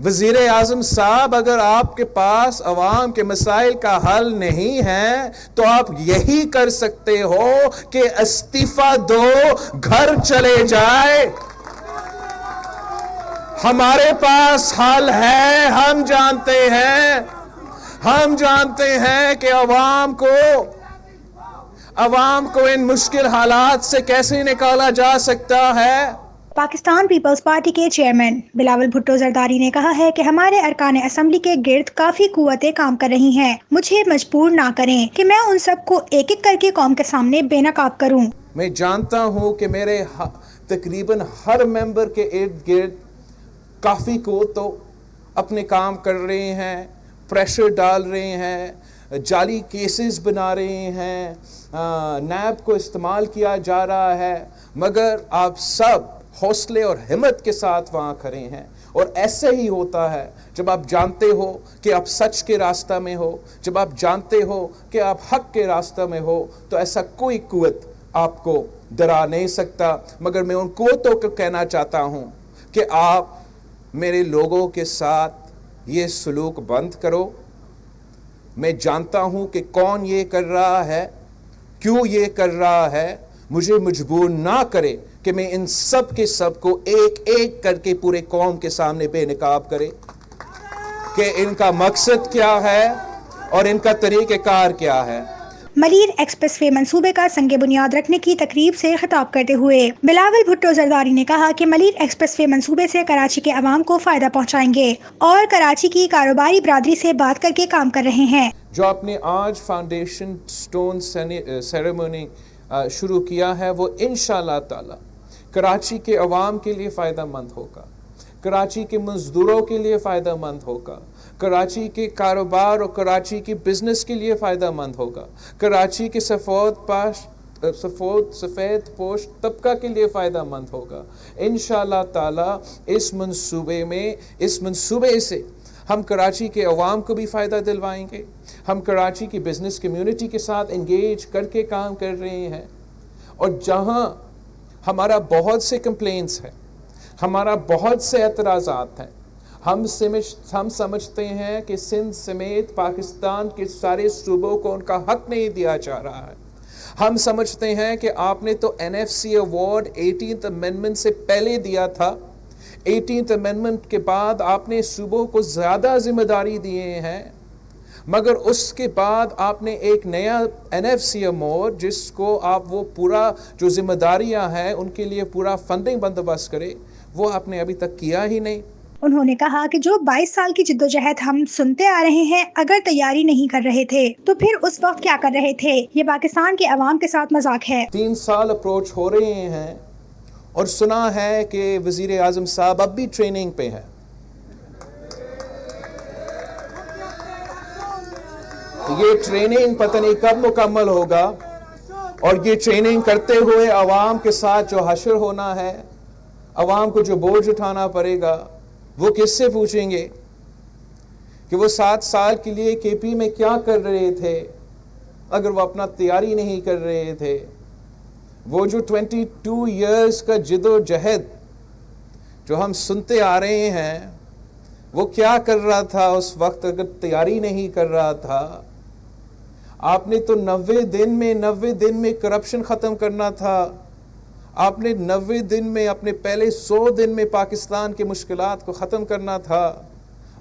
وزیر اعظم صاحب، اگر آپ کے پاس عوام کے مسائل کا حل نہیں ہے تو آپ یہی کر سکتے ہو کہ استعفیٰ دو، گھر چلے جائے۔ ہمارے پاس حل ہے، ہم جانتے ہیں کہ عوام کو ان مشکل حالات سے کیسے نکالا جا سکتا ہے۔ پاکستان پیپلز پارٹی کے چیئرمین بلاول بھٹو زرداری نے کہا ہے کہ ہمارے ارکان اسمبلی کے گرد کافی قوتیں کام کر رہی ہیں، مجھے مجبور نہ کریں کہ میں ان سب کو ایک ایک کر کے قوم کے سامنے بے نقاب کروں۔ میں جانتا ہوں کہ میرے تقریباً ہر ممبر کے ارد گرد کافی قوتوں اپنے کام کر رہے ہیں، پریشر ڈال رہے ہیں، جعلی کیسز بنا رہے ہیں، نیب کو استعمال کیا جا رہا ہے، مگر آپ سب حوصلے اور ہمت کے ساتھ وہاں کھڑے ہیں۔ اور ایسے ہی ہوتا ہے جب آپ جانتے ہو کہ آپ سچ کے راستہ میں ہو، جب آپ جانتے ہو کہ آپ حق کے راستہ میں ہو، تو ایسا کوئی قوت آپ کو ڈرا نہیں سکتا۔ مگر میں ان قوتوں کو کہنا چاہتا ہوں کہ آپ میرے لوگوں کے ساتھ یہ سلوک بند کرو۔ میں جانتا ہوں کہ کون یہ کر رہا ہے، کیوں یہ کر رہا ہے، مجھے مجبور نہ کرے کہ میں ان سب کے سب کو ایک ایک کر کے پورے قوم کے سامنے بے نقاب کرے کہ ان کا مقصد کیا ہے اور ان کا طریقہ کار کیا ہے۔ ملیر ایکسپریس وے منصوبے کا سنگ بنیاد رکھنے کی تقریب سے خطاب کرتے ہوئے بلاول بھٹو زرداری نے کہا کہ ملیر ایکسپریس وے منصوبے سے کراچی کے عوام کو فائدہ پہنچائیں گے اور کراچی کی کاروباری برادری سے بات کر کے کام کر رہے ہیں۔ جو آپ نے آج فاؤنڈیشن سٹون سیریمونی شروع کیا ہے، وہ انشاءاللہ تعالی کراچی کے عوام کے لیے فائدہ مند ہوگا، کراچی کے مزدوروں کے لیے فائدہ مند ہوگا، کراچی کے کاروبار اور کراچی کی بزنس کے لیے فائدہ مند ہوگا، کراچی کے سفید پوش طبقہ کے لیے فائدہ مند ہوگا۔ انشاءاللہ تعالی اس منصوبے سے ہم کراچی کے عوام کو بھی فائدہ دلوائیں گے۔ ہم کراچی کی بزنس کمیونٹی کے ساتھ انگیج کر کے کام کر رہے ہیں، اور جہاں ہمارا بہت سے کمپلینٹس ہیں، ہمارا بہت سے اعتراضات ہیں، ہم سمجھتے ہیں کہ سندھ سمیت پاکستان کے سارے صوبوں کو ان کا حق نہیں دیا جا رہا ہے۔ ہم سمجھتے ہیں کہ آپ نے تو NFC ایوارڈ 18th امینڈمنٹ سے پہلے دیا تھا، 18th امینڈمنٹ کے بعد آپ نے صوبوں کو زیادہ ذمہ داری دیے ہیں، مگر اس کے بعد آپ نے ایک نیا NFC ایوارڈ جس کو آپ وہ پورا جو ذمہ داریاں ہیں ان کے لیے پورا فنڈنگ بندوبست کرے، وہ آپ نے ابھی تک کیا ہی نہیں۔ انہوں نے کہا کہ جو 22 سال کی جدوجہد ہم سنتے آ رہے ہیں، اگر تیاری نہیں کر رہے تھے تو پھر اس وقت کیا کر رہے تھے؟ یہ پاکستان کے عوام کے ساتھ مذاق ہے۔ 3 سال اپروچ ہو رہے ہیں اور سنا ہے کہ وزیر اعظم صاحب اب بھی ٹریننگ پہ ہیں۔ یہ ٹریننگ پتہ نہیں کب مکمل ہوگا، اور یہ ٹریننگ کرتے ہوئے عوام کے ساتھ جو حشر ہونا ہے، عوام کو جو بوجھ اٹھانا پڑے گا، وہ کس سے پوچھیں گے کہ وہ 7 سال کے لیے KP میں کیا کر رہے تھے اگر وہ اپنا تیاری نہیں کر رہے تھے؟ وہ جو 22 ایئرز کا جد و جہد جو ہم سنتے آ رہے ہیں، وہ کیا کر رہا تھا اس وقت اگر تیاری نہیں کر رہا تھا؟ آپ نے تو 90 دن میں کرپشن ختم کرنا تھا، آپ نے 90 دن میں اپنے پہلے 100 دن میں پاکستان کے مشکلات کو ختم کرنا تھا۔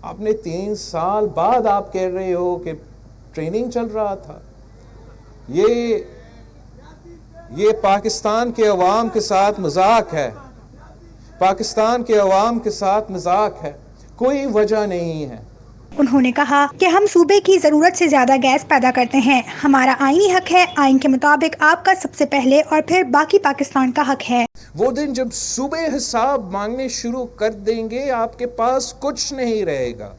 آپ نے 3 سال بعد آپ کہہ رہے ہو کہ ٹریننگ چل رہا تھا۔ یہ پاکستان کے عوام کے ساتھ مذاق ہے، پاکستان کے عوام کے ساتھ مذاق ہے، کوئی وجہ نہیں ہے۔ انہوں نے کہا کہ ہم صوبے کی ضرورت سے زیادہ گیس پیدا کرتے ہیں، ہمارا آئینی حق ہے، آئین کے مطابق آپ کا سب سے پہلے اور پھر باقی پاکستان کا حق ہے۔ وہ دن جب صوبے حساب مانگنے شروع کر دیں گے، آپ کے پاس کچھ نہیں رہے گا۔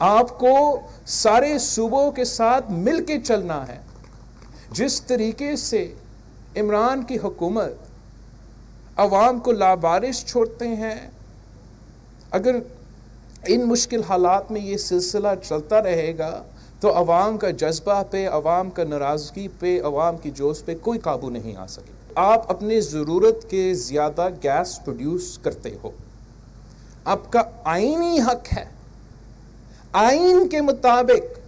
آپ کو سارے صوبوں کے ساتھ مل کے چلنا ہے۔ جس طریقے سے عمران کی حکومت عوام کو لابارش چھوڑتے ہیں، اگر ان مشکل حالات میں یہ سلسلہ چلتا رہے گا تو عوام کا جذبہ پہ، عوام کا ناراضگی پہ، عوام کی جوش پہ کوئی قابو نہیں آ سکے۔ آپ اپنی ضرورت کے زیادہ گیس پروڈیوس کرتے ہو، آپ کا آئینی حق ہے آئین کے مطابق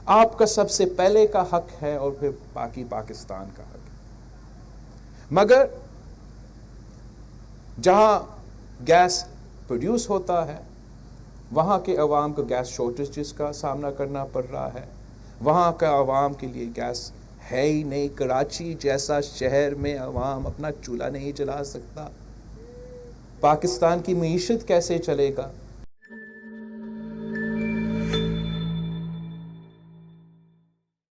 آپ کا سب سے پہلے کا حق ہے اور پھر باقی پاکستان کا حق ہے. مگر جہاں گیس پروڈیوس ہوتا ہے وہاں کے عوام کو گیس شارٹیجز کا سامنا کرنا پڑ رہا ہے. وہاں کا عوام کے لیے گیس ہے ہی نہیں. کراچی جیسا شہر میں عوام اپنا چولہا نہیں جلا سکتا. پاکستان کی معیشت کیسے چلے گا؟